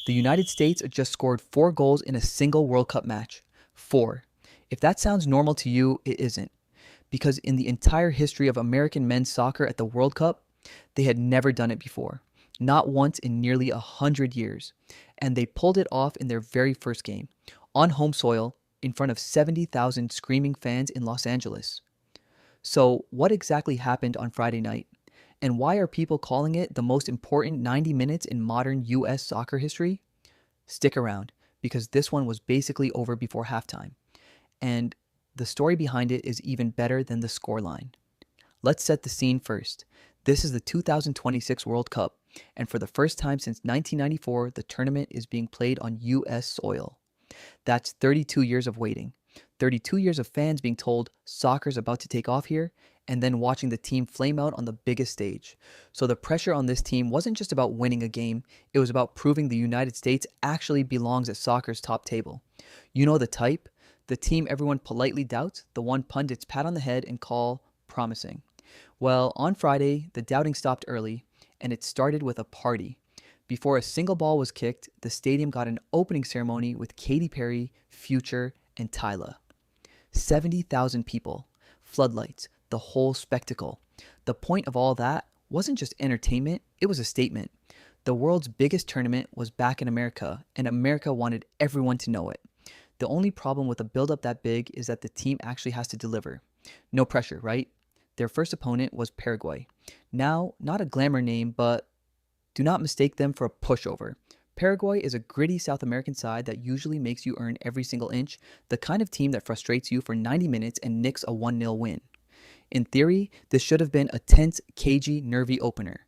The United States just scored 4 goals in a single World Cup match. 4. If that sounds normal to you, it isn't. Because in the entire history of American men's soccer at the World Cup, they had never done it before. Not once in nearly 100 years. And they pulled it off in their very first game, on home soil, in front of 70,000 screaming fans in Los Angeles. So, what exactly happened on Friday night? And why are people calling it the most important 90 minutes in modern US soccer history? Stick around, because this one was basically over before halftime. And the story behind it is even better than the scoreline. Let's set the scene first. This is the 2026 World Cup, and for the first time since 1994, the tournament is being played on US soil. That's 32 years of waiting. 32 years of fans being told soccer's about to take off here, and then watching the team flame out on the biggest stage. So the pressure on this team wasn't just about winning a game, it was about proving the United States actually belongs at soccer's top table. You know the type? The team everyone politely doubts, the one pundits pat on the head and call promising. Well, on Friday, the doubting stopped early, and it started with a party. Before a single ball was kicked, the stadium got an opening ceremony with Katy Perry, Future, and Tyla. 70,000 people, floodlights, the whole spectacle. The point of all that wasn't just entertainment, it was a statement. The world's biggest tournament was back in America, and America wanted everyone to know it. The only problem with a build-up that big is that the team actually has to deliver. No pressure, right? Their first opponent was Paraguay. Now, not a glamour name, but do not mistake them for a pushover. Paraguay is a gritty South American side that usually makes you earn every single inch, the kind of team that frustrates you for 90 minutes and nicks a 1-0 win. In theory, this should have been a tense, cagey, nervy opener.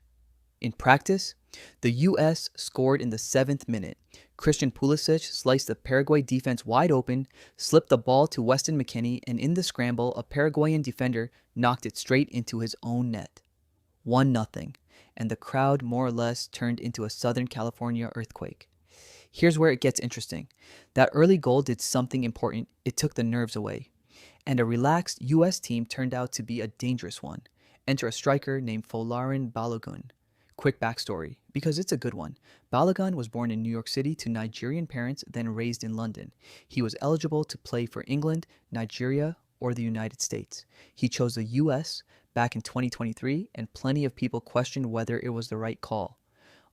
In practice, the U.S. scored in the 7th minute. Christian Pulisic sliced the Paraguay defense wide open, slipped the ball to Weston McKennie, and in the scramble, a Paraguayan defender knocked it straight into his own net. 1-0, and the crowd more or less turned into a Southern California earthquake. Here's where it gets interesting. That early goal did something important. It took the nerves away. And a relaxed U.S. team turned out to be a dangerous one. Enter a striker named Folarin Balogun. Quick backstory, because it's a good one. Balogun was born in New York City to Nigerian parents, then raised in London. He was eligible to play for England, Nigeria, or the United States. He chose the U.S. back in 2023, and plenty of people questioned whether it was the right call.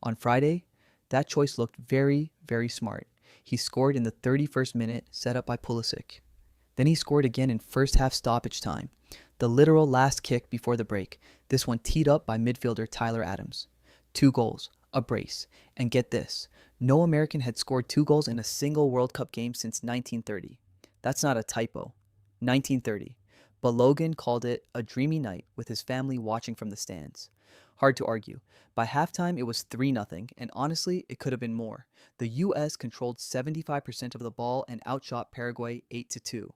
On Friday, that choice looked very, very smart. He scored in the 31st minute, set up by Pulisic. Then he scored again in first half stoppage time, the literal last kick before the break, this one teed up by midfielder Tyler Adams. 2 goals, a brace, and get this, no American had scored 2 goals in a single World Cup game since 1930. That's not a typo. 1930. Balogun called it a dreamy night with his family watching from the stands. Hard to argue. By halftime, it was 3-0, and honestly, it could have been more. The U.S. controlled 75% of the ball and outshot Paraguay 8-2.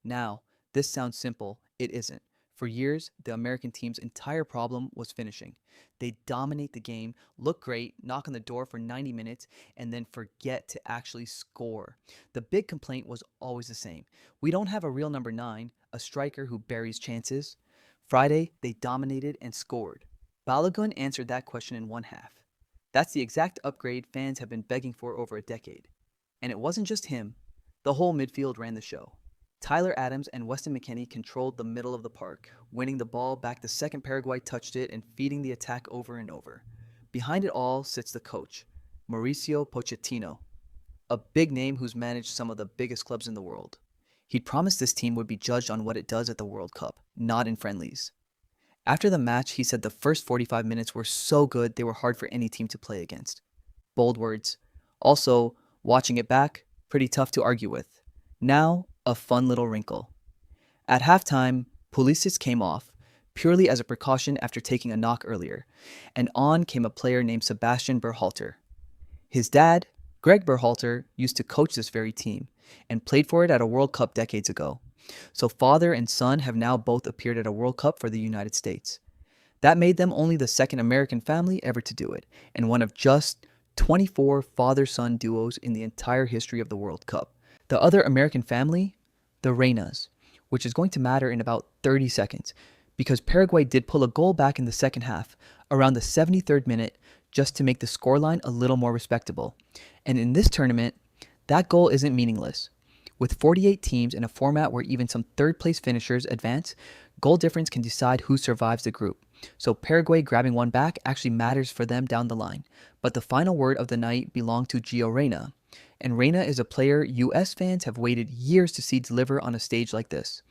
Now, this sounds simple. It isn't. For years, the American team's entire problem was finishing. They dominate the game, look great, knock on the door for 90 minutes, and then forget to actually score. The big complaint was always the same. We don't have a real number 9, a striker who buries chances. Friday, they dominated and scored. Balogun answered that question in one half. That's the exact upgrade fans have been begging for over a decade. And it wasn't just him. The whole midfield ran the show. Tyler Adams and Weston McKennie controlled the middle of the park, winning the ball back the second Paraguay touched it and feeding the attack over and over. Behind it all sits the coach, Mauricio Pochettino, a big name who's managed some of the biggest clubs in the world. He'd promised this team would be judged on what it does at the World Cup, not in friendlies. After the match, he said the first 45 minutes were so good they were hard for any team to play against. Bold words. Also, watching it back, pretty tough to argue with. Now, a fun little wrinkle. At halftime, Pulisic came off, purely as a precaution after taking a knock earlier, and on came a player named Sebastian Berhalter. His dad, Greg Berhalter, used to coach this very team, and played for it at a World Cup decades ago. So father and son have now both appeared at a World Cup for the United States. That made them only the second American family ever to do it, and one of just 24 father-son duos in the entire history of the World Cup. The other American family, the Reynas, which is going to matter in about 30 seconds, because Paraguay did pull a goal back in the second half, around the 73rd minute, just to make the scoreline a little more respectable. And in this tournament, that goal isn't meaningless. With 48 teams in a format where even some third place finishers advance, goal difference can decide who survives the group. So Paraguay grabbing one back actually matters for them down the line. But the final word of the night belonged to Gio Reyna. And Reyna is a player US fans have waited years to see deliver on a stage like this.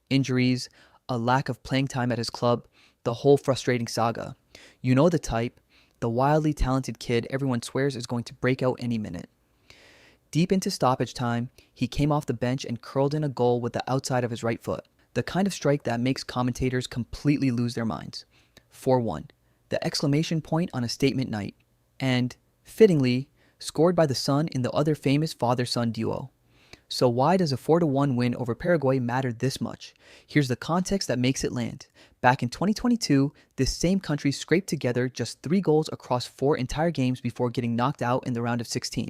Injuries, a lack of playing time at his club, the whole frustrating saga. You know the type, the wildly talented kid everyone swears is going to break out any minute. Deep into stoppage time, he came off the bench and curled in a goal with the outside of his right foot. The kind of strike that makes commentators completely lose their minds. 4-1, the exclamation point on a statement night. And, fittingly, scored by the son in the other famous father-son duo. So why does a 4-1 win over Paraguay matter this much? Here's the context that makes it land. Back in 2022, this same country scraped together just 3 goals across 4 entire games before getting knocked out in the round of 16.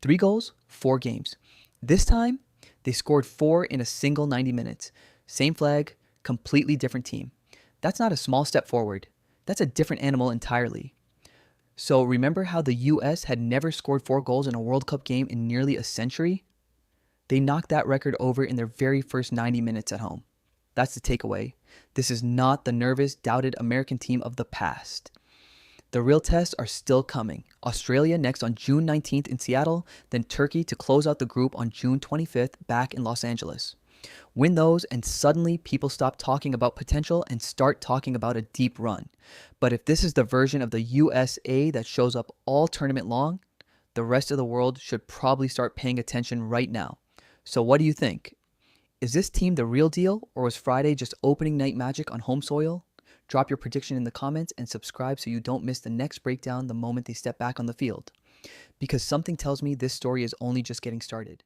3 goals, 4 games. This time, they scored 4 in a single 90 minutes. Same flag, completely different team. That's not a small step forward. That's a different animal entirely. So remember how the US had never scored 4 goals in a World Cup game in nearly a century? They knocked that record over in their very first 90 minutes at home. That's the takeaway. This is not the nervous, doubted American team of the past. The real tests are still coming. Australia next on June 19th in Seattle, then Turkey to close out the group on June 25th back in Los Angeles. Win those and suddenly people stop talking about potential and start talking about a deep run. But if this is the version of the USA that shows up all tournament long, the rest of the world should probably start paying attention right now. So what do you think? Is this team the real deal, or was Friday just opening night magic on home soil? Drop your prediction in the comments and subscribe so you don't miss the next breakdown the moment they step back on the field. Because something tells me this story is only just getting started.